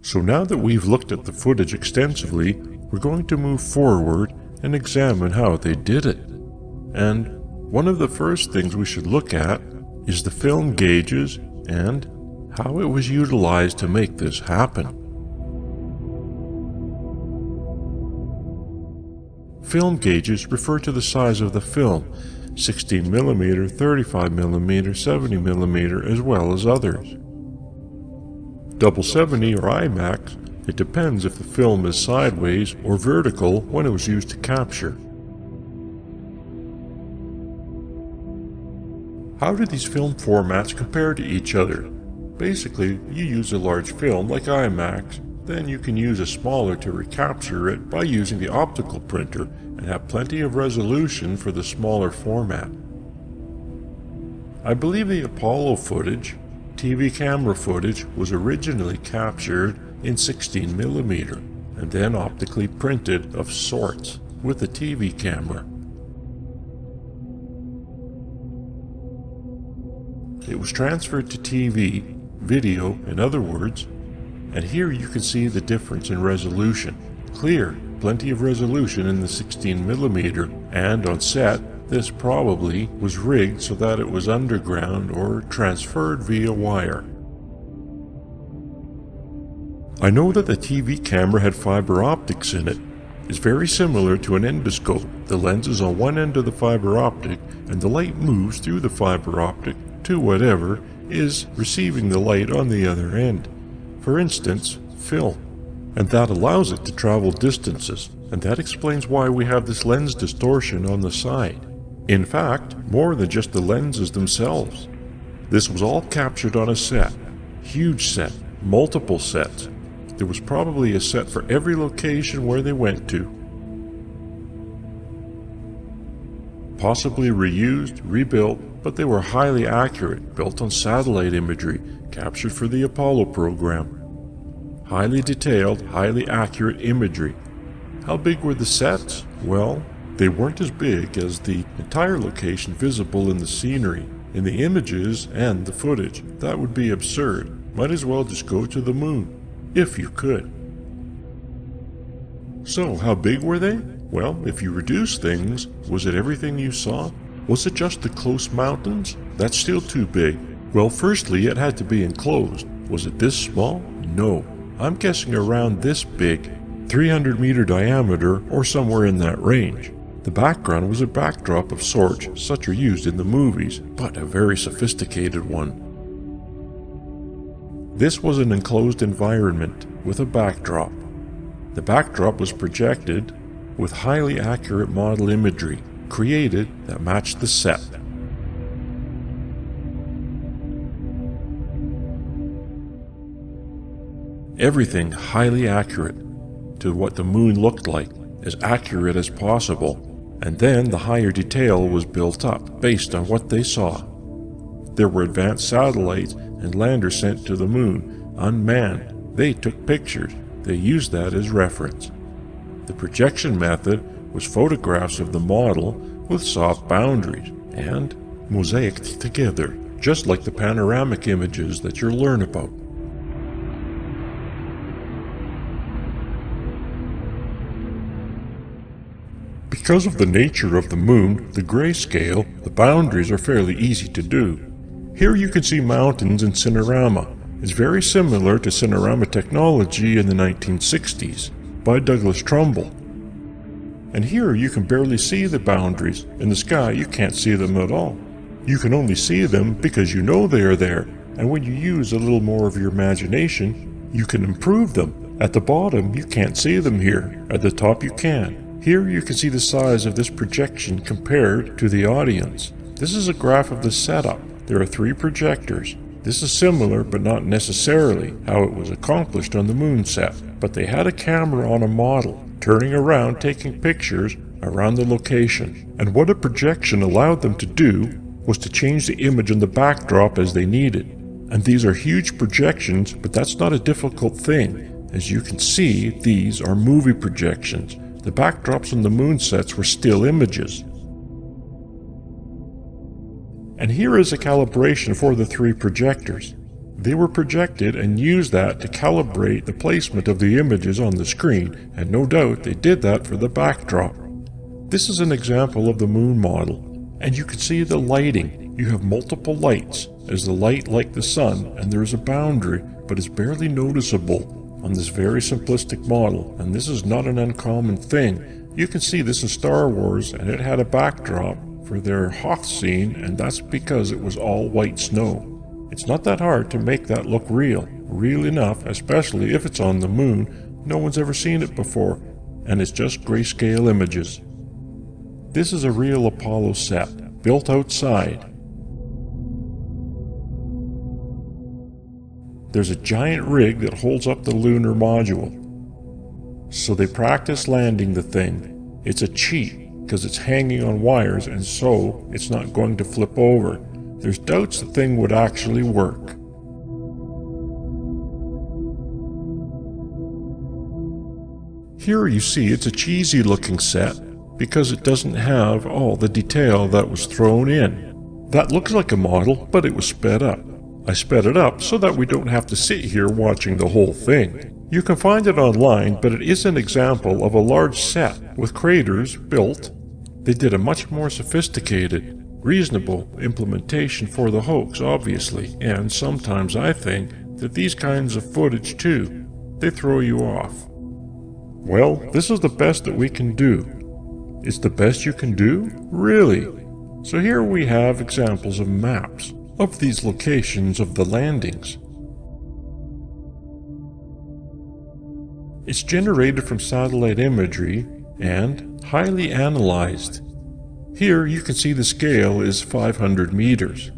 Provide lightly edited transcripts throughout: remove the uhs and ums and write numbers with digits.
So now that we've looked at the footage extensively, we're going to move forward and examine how they did it. And one of the first things we should look at is the film gauges and how it was utilized to make this happen. Film gauges refer to the size of the film, 16mm, 35mm, 70mm, as well as others. 770 or IMAX, it depends if the film is sideways or vertical when it was used to capture. How do these film formats compare to each other? Basically, you use a large film like IMAX, then you can use a smaller to recapture it by using the optical printer and have plenty of resolution for the smaller format. I believe the Apollo footage, TV camera footage, was originally captured in 16mm and then optically printed of sorts with a TV camera. It was transferred to TV, video in other words, and here you can see the difference in resolution. Clear, plenty of resolution in the 16mm, and on set, this probably was rigged so that it was underground or transferred via wire. I know that the TV camera had fiber optics in it. It's very similar to an endoscope. The lens is on one end of the fiber optic, and the light moves through the fiber optic to whatever is receiving the light on the other end. For instance, film. And that allows it to travel distances, and that explains why we have this lens distortion on the side. In fact, more than just the lenses themselves. This was all captured on a set. Huge set, multiple sets. There was probably a set for every location where they went to. Possibly reused, rebuilt, but they were highly accurate, built on satellite imagery, captured for the Apollo program. Highly detailed, highly accurate imagery. How big were the sets? Well, they weren't as big as the entire location visible in the scenery, in the images and the footage. That would be absurd. Might as well just go to the moon, if you could. So, how big were they? Well, if you reduce things, was it everything you saw? Was it just the close mountains? That's still too big. Well, firstly, it had to be enclosed. Was it this small? No. I'm guessing around this big, 300-meter diameter or somewhere in that range. The background was a backdrop of sorts such are used in the movies, but a very sophisticated one. This was an enclosed environment with a backdrop. The backdrop was projected with highly accurate model imagery created that matched the set. Everything highly accurate to what the moon looked like, as accurate as possible, and then the higher detail was built up based on what they saw. There were advanced satellites and landers sent to the moon, unmanned. They took pictures. They used that as reference. The projection method was photographs of the model with soft boundaries and mosaiced together, just like the panoramic images that you'll learn about. Because of the nature of the moon, the grayscale, the boundaries are fairly easy to do. Here you can see mountains in Cinerama. It's very similar to Cinerama technology in the 1960s by Douglas Trumbull. And here you can barely see the boundaries. In the sky you can't see them at all. You can only see them because you know they are there, and when you use a little more of your imagination, you can improve them. At the bottom you can't see them here, at the top you can. Here you can see the size of this projection compared to the audience. This is a graph of the setup. There are 3 projectors. This is similar, but not necessarily, how it was accomplished on the moon set. But they had a camera on a model, turning around taking pictures around the location. And what a projection allowed them to do was to change the image on the backdrop as they needed. And these are huge projections, but that's not a difficult thing. As you can see, these are movie projections. The backdrops on the moon sets were still images. And here is a calibration for the 3 projectors. They were projected and used that to calibrate the placement of the images on the screen, and no doubt they did that for the backdrop. This is an example of the moon model, and you can see the lighting. You have multiple lights, as the light like the sun, and there is a boundary, but it's barely noticeable on this very simplistic model, and this is not an uncommon thing. You can see this in Star Wars, and it had a backdrop for their Hoth scene, and that's because it was all white snow. It's not that hard to make that look real enough, especially if it's on the moon. No one's ever seen it before, and it's just grayscale images. This is a real Apollo set, built outside. There's a giant rig that holds up the lunar module. So they practice landing the thing. It's a cheat, because it's hanging on wires, and so it's not going to flip over. There's doubts the thing would actually work. Here you see it's a cheesy looking set because it doesn't have all the detail that was thrown in. That looks like a model, but it was sped up. I sped it up so that we don't have to sit here watching the whole thing. You can find it online, but it is an example of a large set with craters built. They did a much more sophisticated, reasonable implementation for the hoax, obviously, and sometimes I think that these kinds of footage too, they throw you off. Well, this is the best that we can do. It's the best you can do? Really? So here we have examples of maps of these locations of the landings. It's generated from satellite imagery and highly analyzed. Here you can see the scale is 500 meters.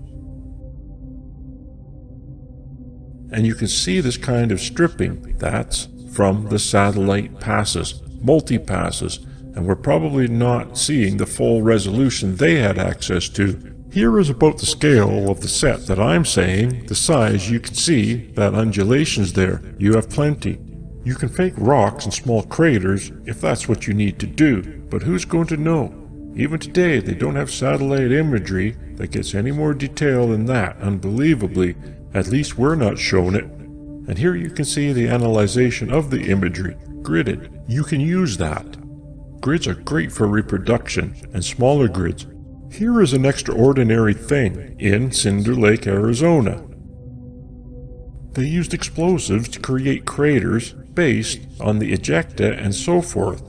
And you can see this kind of stripping. That's from the satellite passes, multi-passes, and we're probably not seeing the full resolution they had access to. Here is about the scale of the set that I'm saying. The size, you can see that undulations there. You have plenty. You can fake rocks and small craters if that's what you need to do, but who's going to know? Even today, they don't have satellite imagery that gets any more detail than that, unbelievably. At least we're not shown it. And here you can see the analyzation of the imagery, gridded. You can use that. Grids are great for reproduction, and smaller grids. Here is an extraordinary thing in Cinder Lake, Arizona. They used explosives to create craters based on the ejecta and so forth.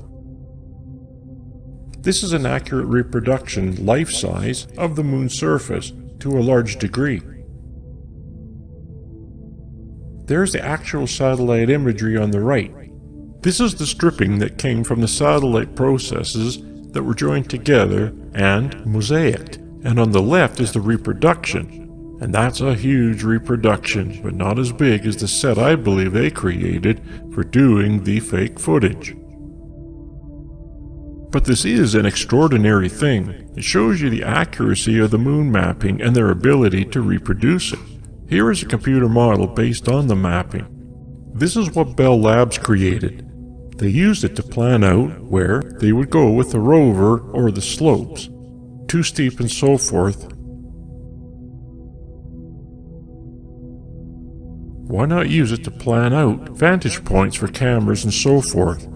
This is an accurate reproduction, life size, of the moon's surface to a large degree. There's the actual satellite imagery on the right. This is the stripping that came from the satellite processes that were joined together and mosaicked. And on the left is the reproduction. And that's a huge reproduction, but not as big as the set I believe they created for doing the fake footage. But this is an extraordinary thing. It shows you the accuracy of the moon mapping and their ability to reproduce it. Here is a computer model based on the mapping. This is what Bell Labs created. They used it to plan out where they would go with the rover or the slopes, too steep and so forth. Why not use it to plan out vantage points for cameras and so forth?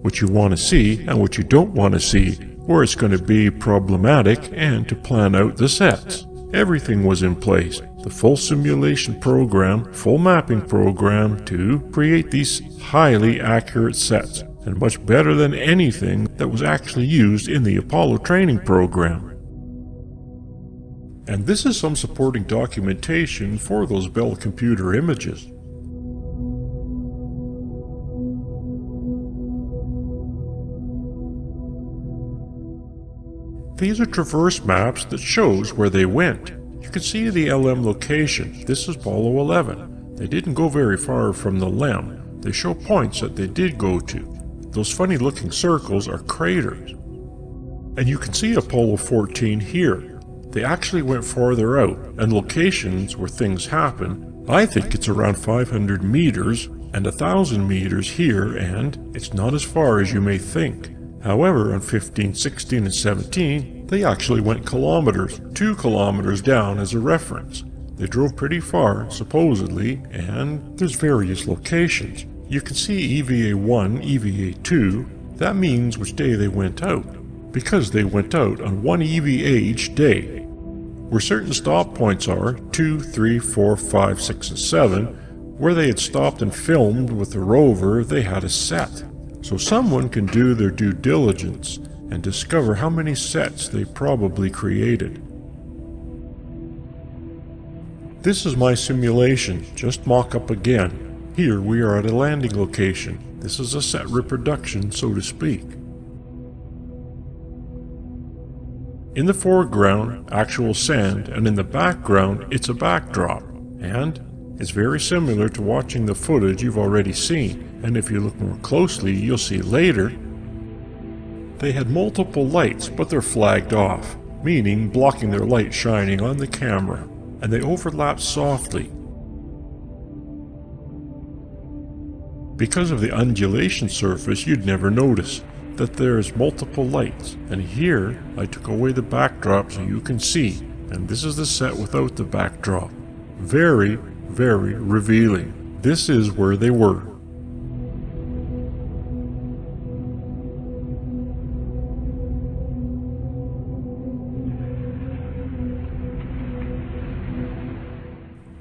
What you want to see and what you don't want to see, where it's going to be problematic, and to plan out the sets. Everything was in place. The full simulation program, full mapping program to create these highly accurate sets, and much better than anything that was actually used in the Apollo training program. And this is some supporting documentation for those Bell computer images. These are traverse maps that shows where they went. You can see the LM location. This is Apollo 11. They didn't go very far from the LEM. They show points that they did go to. Those funny looking circles are craters. And you can see Apollo 14 here. They actually went farther out, and locations where things happen. I think it's around 500 meters and 1,000 meters here, and it's not as far as you may think. However, on 15, 16, and 17, they actually went kilometers, 2 kilometers down as a reference. They drove pretty far, supposedly, and there's various locations. You can see EVA 1, EVA 2. That means which day they went out, because they went out on one EVA each day. Where certain stop points are, 2, 3, 4, 5, 6, and 7, where they had stopped and filmed with the rover, they had a set. So someone can do their due diligence and discover how many sets they probably created. This is my simulation, just mock-up again. Here we are at a landing location. This is a set reproduction, so to speak. In the foreground, actual sand, and in the background, it's a backdrop. And it's very similar to watching the footage you've already seen. And if you look more closely, you'll see later, they had multiple lights, but they're flagged off, meaning blocking their light shining on the camera, and they overlap softly. Because of the undulation surface, you'd never notice that there's multiple lights, and here I took away the backdrop so you can see, and this is the set without the backdrop. Very, very revealing. This is where they were.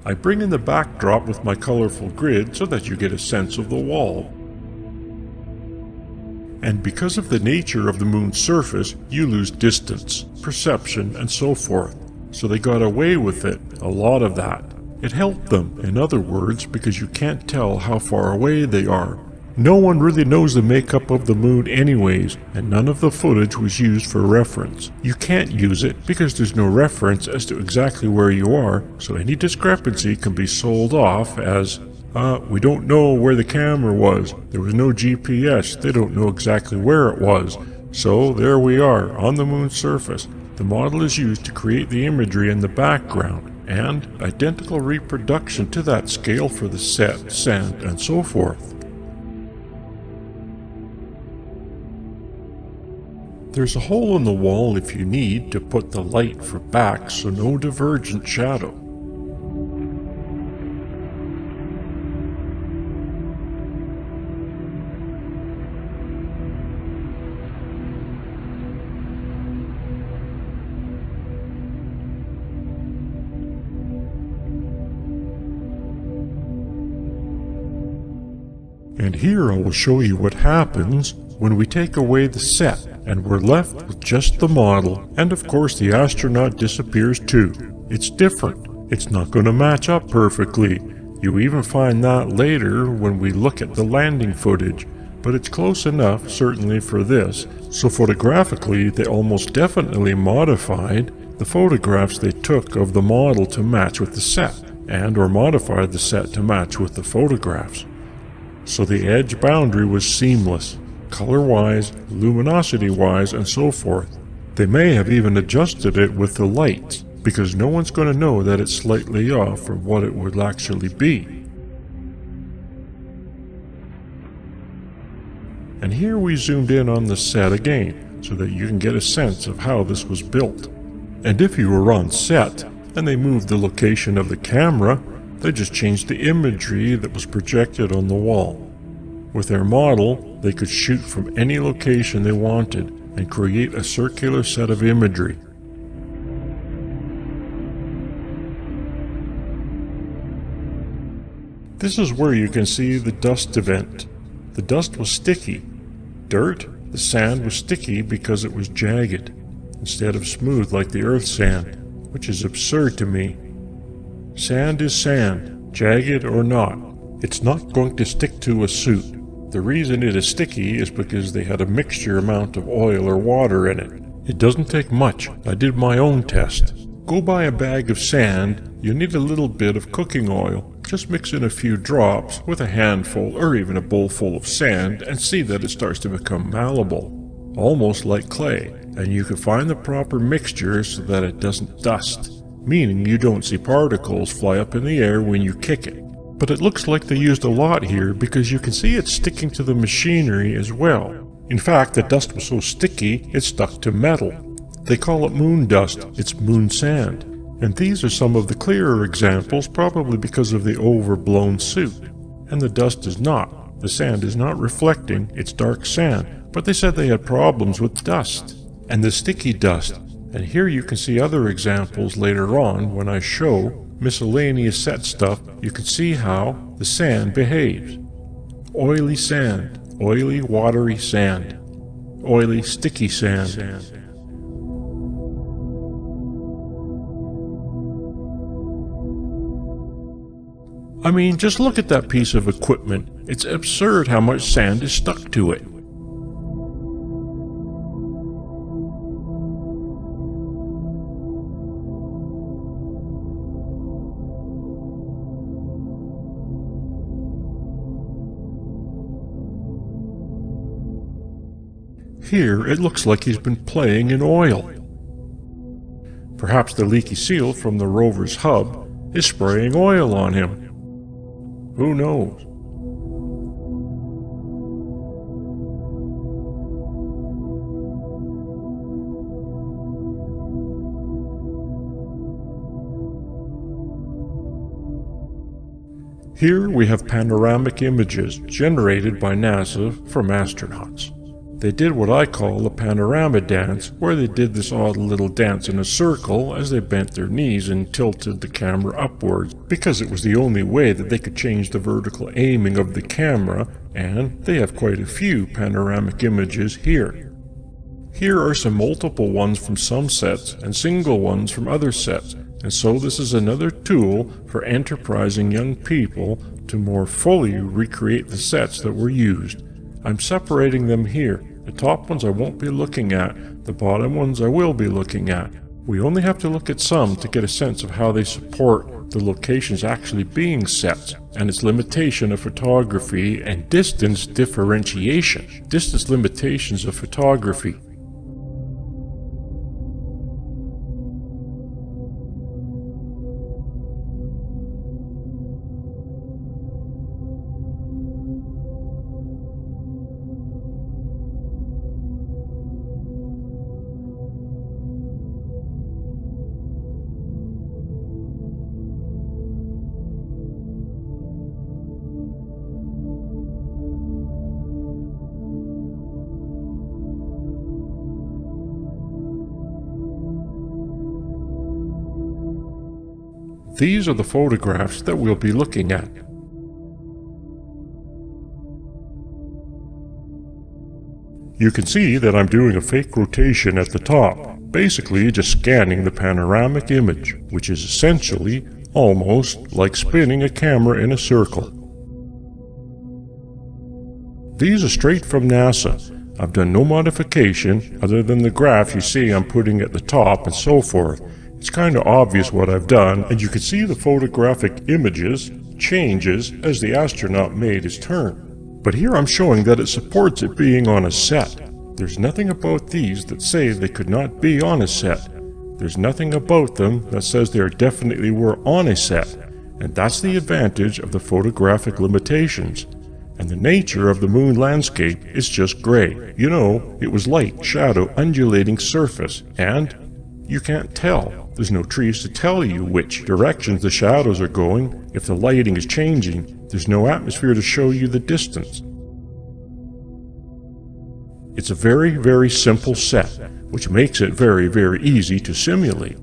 I bring in the backdrop with my colorful grid so that you get a sense of the wall. And because of the nature of the moon's surface, you lose distance, perception, and so forth. So they got away with it, a lot of that. It helped them, in other words, because you can't tell how far away they are. No one really knows the makeup of the moon anyways, and none of the footage was used for reference. You can't use it because there's no reference as to exactly where you are, so any discrepancy can be sold off as, we don't know where the camera was. There was no GPS, they don't know exactly where it was. So there we are, on the moon's surface. The model is used to create the imagery in the background, and identical reproduction to that scale for the set, sand, and so forth. There's a hole in the wall if you need to put the light for back so no divergent shadow. And here I will show you what happens when we take away the set and we're left with just the model, and of course the astronaut disappears too. It's different. It's not going to match up perfectly. You even find that later when we look at the landing footage, but it's close enough, certainly for this. So photographically, they almost definitely modified the photographs they took of the model to match with the set, and or modified the set to match with the photographs. So the edge boundary was seamless, color-wise, luminosity-wise, and so forth. They may have even adjusted it with the lights, because no one's going to know that it's slightly off from what it would actually be. And here we zoomed in on the set again, so that you can get a sense of how this was built. And if you were on set, and they moved the location of the camera, they just changed the imagery that was projected on the wall. With their model, they could shoot from any location they wanted and create a circular set of imagery. This is where you can see the dust event. The dust was sticky. Dirt, the sand was sticky because it was jagged, instead of smooth like the Earth sand, which is absurd to me. Sand is sand, jagged or not. It's not going to stick to a suit. The reason it is sticky is because they had a mixture amount of oil or water in it. It doesn't take much. I did my own test. Go buy a bag of sand, you need a little bit of cooking oil. Just mix in a few drops with a handful or even a bowl full of sand and see that it starts to become malleable, almost like clay, and you can find the proper mixture so that it doesn't dust, meaning you don't see particles fly up in the air when you kick it. But it looks like they used a lot here because you can see it sticking to the machinery as well. In fact, the dust was so sticky it stuck to metal. They call it moon dust. It's moon sand. And these are some of the clearer examples, probably because of the overblown suit. And the dust is not. The sand is not reflecting, it's dark sand. But they said they had problems with dust. And the sticky dust. And here you can see other examples later on when I show miscellaneous set stuff. You can see how the sand behaves. Oily sand. Oily, watery sand. Oily, sticky sand. I mean, just look at that piece of equipment. It's absurd how much sand is stuck to it. Here, it looks like he's been playing in oil. Perhaps the leaky seal from the rover's hub is spraying oil on him. Who knows? Here we have panoramic images generated by NASA from astronauts. They did what I call a panorama dance, where they did this odd little dance in a circle as they bent their knees and tilted the camera upwards, because it was the only way that they could change the vertical aiming of the camera, and they have quite a few panoramic images here. Here are some multiple ones from some sets and single ones from other sets, and so this is another tool for enterprising young people to more fully recreate the sets that were used. I'm separating them here. The top ones I won't be looking at, the bottom ones I will be looking at. We only have to look at some to get a sense of how they support the locations actually being set, and its limitation of photography and distance differentiation, distance limitations of photography. These are the photographs that we'll be looking at. You can see that I'm doing a fake rotation at the top, basically just scanning the panoramic image, which is essentially almost like spinning a camera in a circle. These are straight from NASA. I've done no modification other than the graph you see I'm putting at the top and so forth. It's kind of obvious what I've done, and you can see the photographic images changes as the astronaut made his turn. But here I'm showing that it supports it being on a set. There's nothing about these that say they could not be on a set. There's nothing about them that says they definitely were on a set. And that's the advantage of the photographic limitations. And the nature of the moon landscape is just gray. You know, it was light, shadow, undulating surface, and you can't tell. There's no trees to tell you which directions the shadows are going. If the lighting is changing, there's no atmosphere to show you the distance. It's a very, very simple set, which makes it very, very easy to simulate.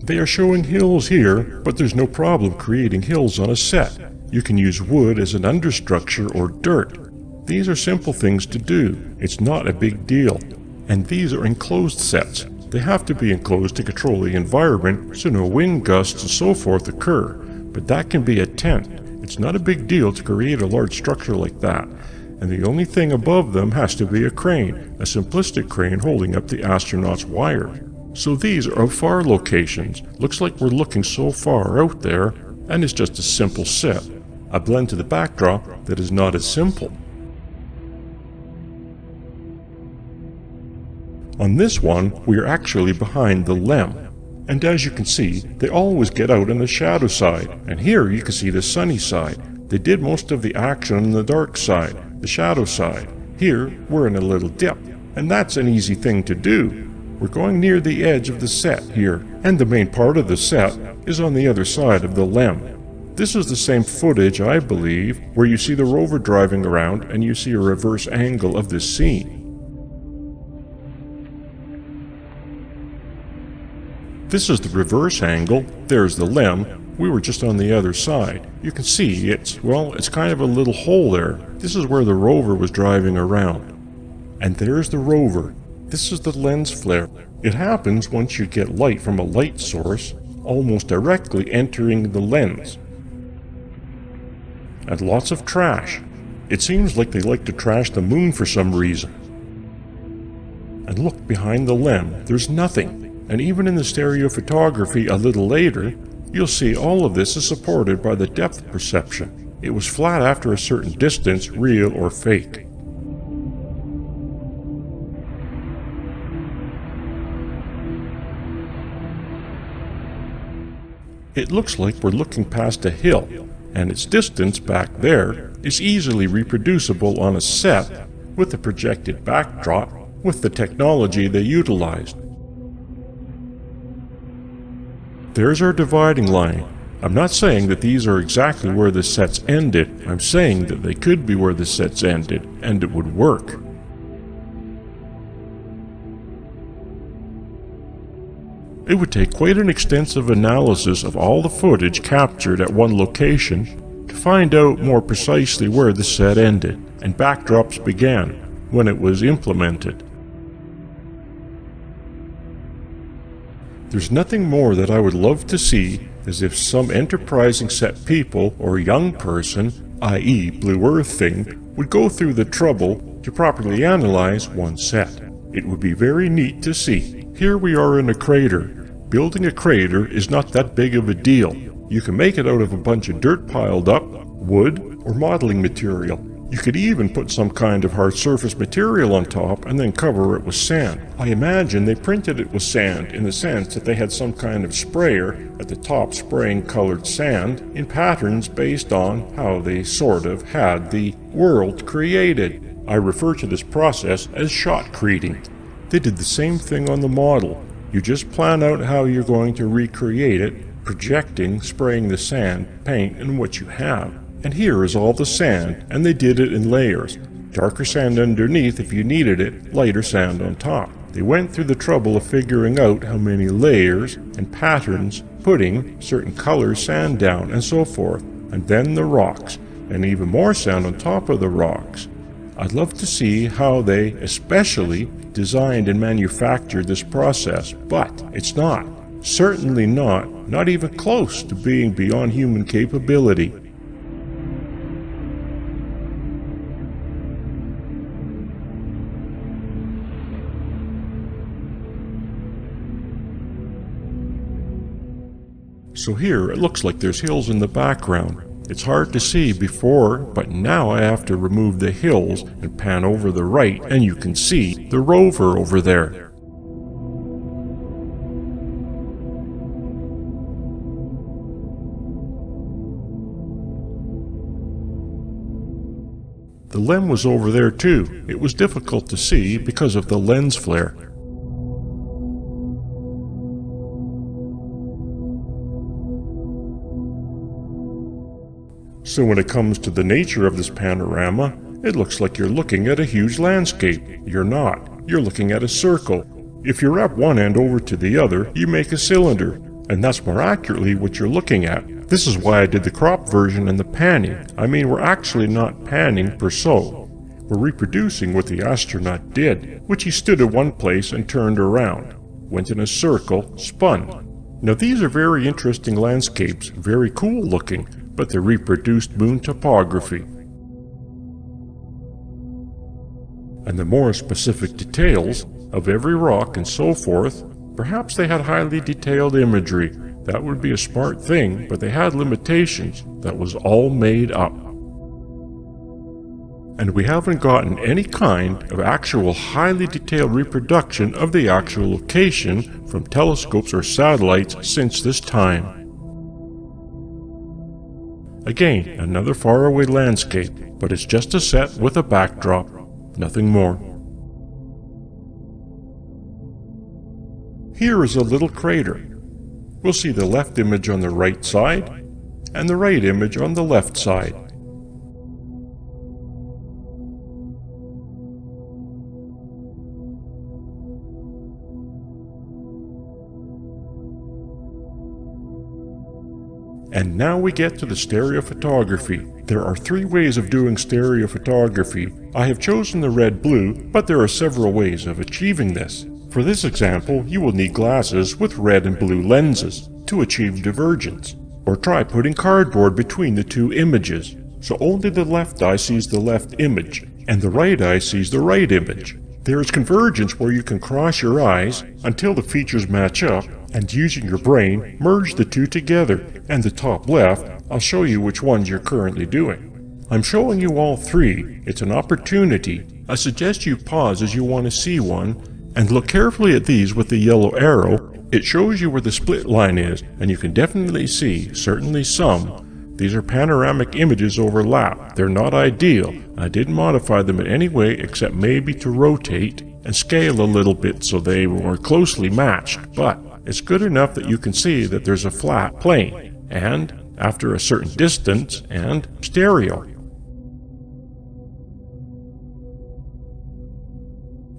They are showing hills here, but there's no problem creating hills on a set. You can use wood as an understructure or dirt. These are simple things to do. It's not a big deal. And these are enclosed sets. They have to be enclosed to control the environment so no wind gusts and so forth occur. But that can be a tent. It's not a big deal to create a large structure like that. And the only thing above them has to be a crane, a simplistic crane holding up the astronaut's wires. So these are far locations. Looks like we're looking so far out there, and it's just a simple set. a blend to the backdrop that is not as simple. On this one, we are actually behind the LEM, and as you can see, they always get out on the shadow side, and here you can see the sunny side. They did most of the action on the dark side, the shadow side. Here, we're in a little dip, and that's an easy thing to do. We're going near the edge of the set here, and the main part of the set is on the other side of the LEM. This is the same footage, I believe, where you see the rover driving around and you see a reverse angle of this scene. This is the reverse angle, there's the LEM, we were just on the other side. You can see it's kind of a little hole there. This is where the rover was driving around. And there's the rover. This is the lens flare. It happens once you get light from a light source, almost directly entering the lens. And lots of trash. It seems like they like to trash the moon for some reason. And look behind the LEM, there's nothing. And even in the stereo photography a little later, you'll see all of this is supported by the depth perception. It was flat after a certain distance, real or fake. It looks like we're looking past a hill, and its distance back there is easily reproducible on a set with the projected backdrop with the technology they utilized. There's our dividing line. I'm not saying that these are exactly where the sets ended. I'm saying that they could be where the sets ended, and it would work. It would take quite an extensive analysis of all the footage captured at one location to find out more precisely where the set ended and backdrops began when it was implemented. There's nothing more that I would love to see as if some enterprising set people or young person, i.e. Blue Earth thing, would go through the trouble to properly analyze one set. It would be very neat to see. Here we are in a crater. Building a crater is not that big of a deal. You can make it out of a bunch of dirt piled up, wood, or modeling material. You could even put some kind of hard surface material on top and then cover it with sand. I imagine they printed it with sand in the sense that they had some kind of sprayer at the top spraying colored sand in patterns based on how they sort of had the world created. I refer to this process as shotcreting. They did the same thing on the model. You just plan out how you're going to recreate it, projecting, spraying the sand, paint, and what you have. And here is all the sand, and they did it in layers. Darker sand underneath if you needed it, lighter sand on top. They went through the trouble of figuring out how many layers and patterns, putting certain colors sand down and so forth, and then the rocks, and even more sand on top of the rocks. I'd love to see how they especially designed and manufactured this process, but it's not. Certainly not even close to being beyond human capability. So here it looks like there's hills in the background. It's hard to see before, but now I have to remove the hills and pan over the right, and you can see the rover over there. The LEM was over there too. It was difficult to see because of the lens flare. So when it comes to the nature of this panorama, it looks like you're looking at a huge landscape. You're not. You're looking at a circle. If you wrap one end over to the other, you make a cylinder, and that's more accurately what you're looking at. This is why I did the crop version and the panning. I mean, we're actually not panning per se. We're reproducing what the astronaut did, which he stood at one place and turned around, went in a circle, spun. Now these are very interesting landscapes, very cool looking, but they're reproduced moon topography. And the more specific details of every rock and so forth, perhaps they had highly detailed imagery. That would be a smart thing, but they had limitations. That was all made up. And we haven't gotten any kind of actual highly detailed reproduction of the actual location from telescopes or satellites since this time. Again, another faraway landscape, but it's just a set with a backdrop, nothing more. Here is a little crater. We'll see the left image on the right side, and the right image on the left side. And now we get to the stereophotography. There are 3 ways of doing stereophotography. I have chosen the red-blue, but there are several ways of achieving this. For this example, you will need glasses with red and blue lenses to achieve divergence. Or try putting cardboard between the 2 images, so only the left eye sees the left image, and the right eye sees the right image. There is convergence where you can cross your eyes until the features match up, and using your brain, merge the 2 together. And the top left, I'll show you which ones you're currently doing. I'm showing you all 3. It's an opportunity. I suggest you pause as you want to see one, and look carefully at these with the yellow arrow. It shows you where the split line is, and you can definitely see, certainly some. These are panoramic images overlap. They're not ideal. I didn't modify them in any way except maybe to rotate and scale a little bit so they were closely matched, but it's good enough that you can see that there's a flat plane, and after a certain distance, and stereo.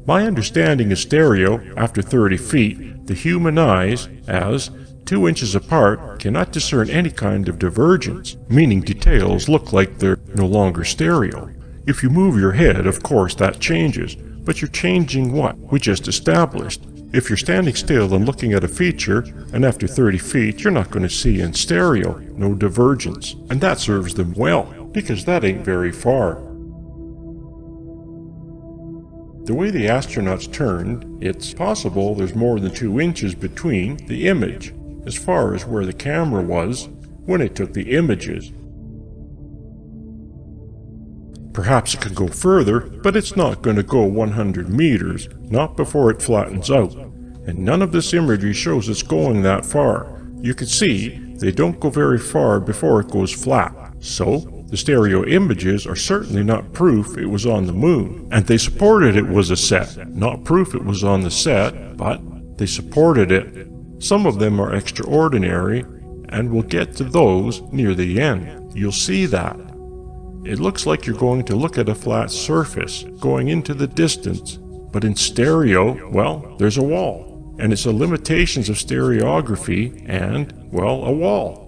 My understanding is stereo, after 30 feet, the human eyes, as 2 inches apart, cannot discern any kind of divergence, meaning details look like they're no longer stereo. If you move your head, of course that changes, but you're changing what we just established. If you're standing still and looking at a feature, and after 30 feet you're not going to see in stereo, no divergence. And that serves them well, because that ain't very far. The way the astronauts turned, it's possible there's more than 2 inches between the image, as far as where the camera was when it took the images. Perhaps it could go further, but it's not going to go 100 meters, not before it flattens out. And none of this imagery shows it's going that far. You can see they don't go very far before it goes flat. So, the stereo images are certainly not proof it was on the moon. And they supported it was a set. Not proof it was on the set, but they supported it. Some of them are extraordinary, and we'll get to those near the end. You'll see that. It looks like you're going to look at a flat surface, going into the distance. But in stereo, well, there's a wall. And it's the limitations of stereography and, well, a wall.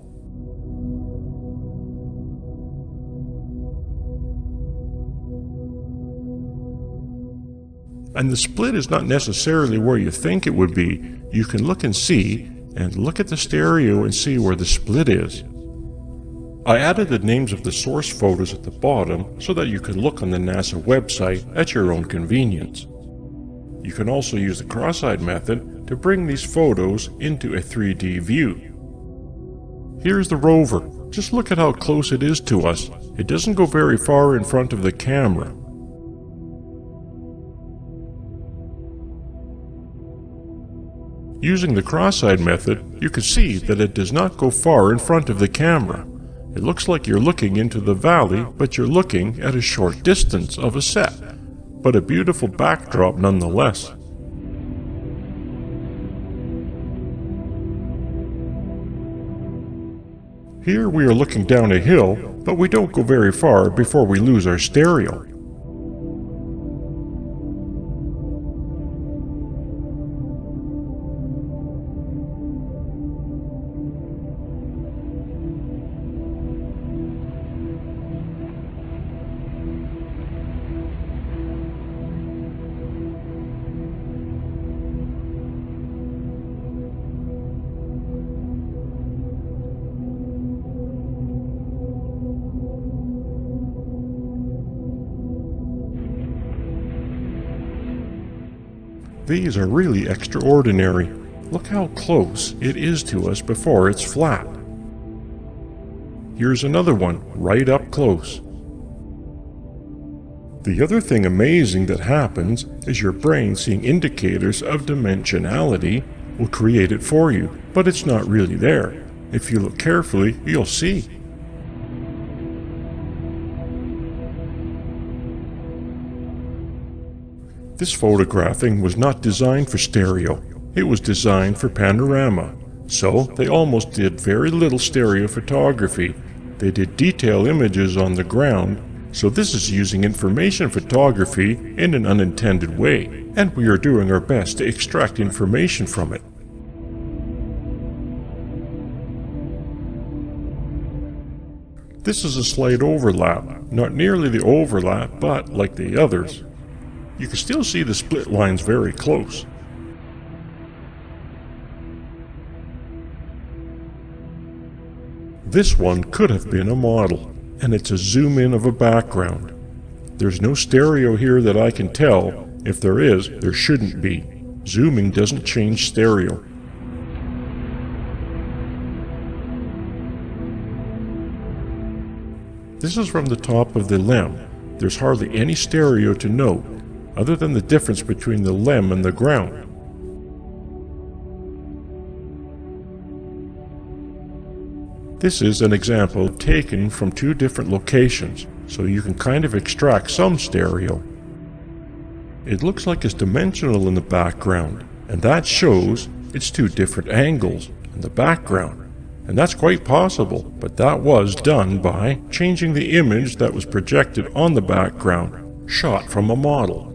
And the split is not necessarily where you think it would be. You can look and see, and look at the stereo and see where the split is. I added the names of the source photos at the bottom so that you can look on the NASA website at your own convenience. You can also use the cross-eyed method to bring these photos into a 3D view. Here's the rover. Just look at how close it is to us. It doesn't go very far in front of the camera. Using the cross-eyed method, you can see that it does not go far in front of the camera. It looks like you're looking into the valley, but you're looking at a short distance of a set, but a beautiful backdrop nonetheless. Here we are looking down a hill, but we don't go very far before we lose our stereo. These are really extraordinary. Look how close it is to us before it's flat. Here's another one, right up close. The other thing amazing that happens is your brain, seeing indicators of dimensionality, will create it for you, but it's not really there. If you look carefully, you'll see. This photographing was not designed for stereo. It was designed for panorama. So they almost did very little stereo photography. They did detail images on the ground. So this is using information photography in an unintended way, and we are doing our best to extract information from it. This is a slight overlap, not nearly the overlap, but like the others. You can still see the split lines very close. This one could have been a model, and it's a zoom in of a background. There's no stereo here that I can tell. If there is, there shouldn't be. Zooming doesn't change stereo. This is from the top of the LEM. There's hardly any stereo to note, other than the difference between the LEM and the ground. This is an example taken from two different locations, so you can kind of extract some stereo. It looks like it's dimensional in the background, and that shows it's two different angles in the background. And that's quite possible, but that was done by changing the image that was projected on the background, shot from a model.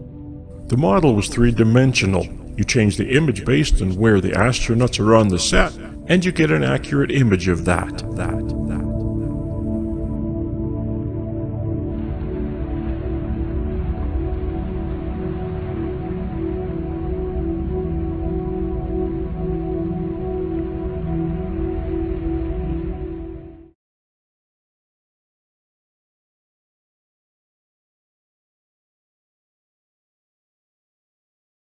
The model was three-dimensional. You change the image based on where the astronauts are on the set, and you get an accurate image of that.